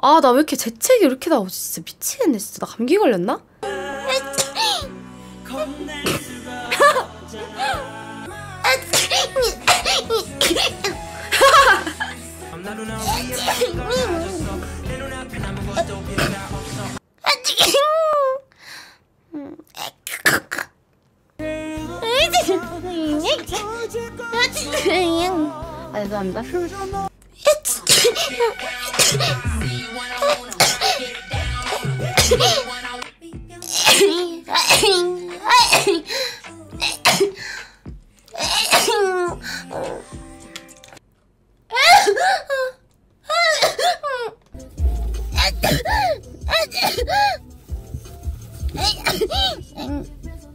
아, 나 왜 이렇게 재채기 이렇게 나오지? 진짜 미치겠네. 진짜 나 감기 걸렸나? 아, 죄송합니다.